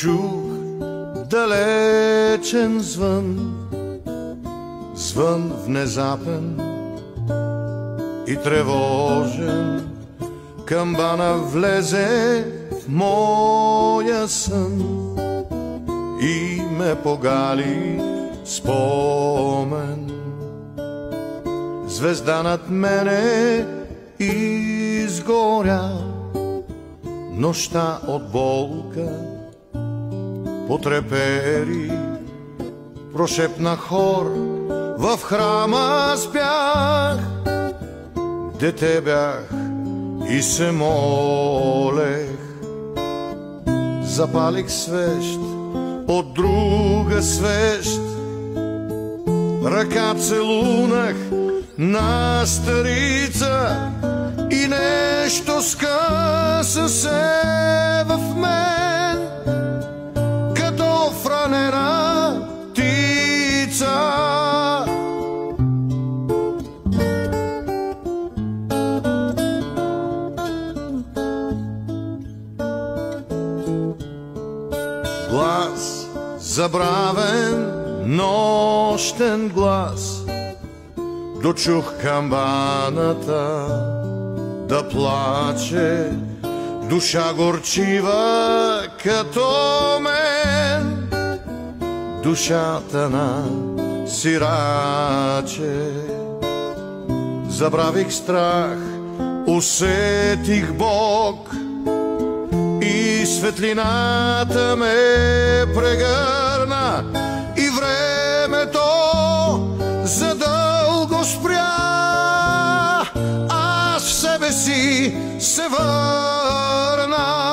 чух далечен звън, звън внезапен и тревожен. Камбана влезе в моя сън и ме погали спомен. Звезда над мене изгоря, нощта от болка потрепери. Прошепна хор, в храма спях, дете бях и се молех. Запалих свещ от друга свещ, ръка целунах на старица и нещо скъса се в мен, като в ранена птица. Глас забравен, нощен глас, дочух камбаната да плаче, душа горчива като мен, душата на сираче. Забравих страх, усетих Бог и светлината ме прегърна и времето задълго спря. Аз в себе си се върна.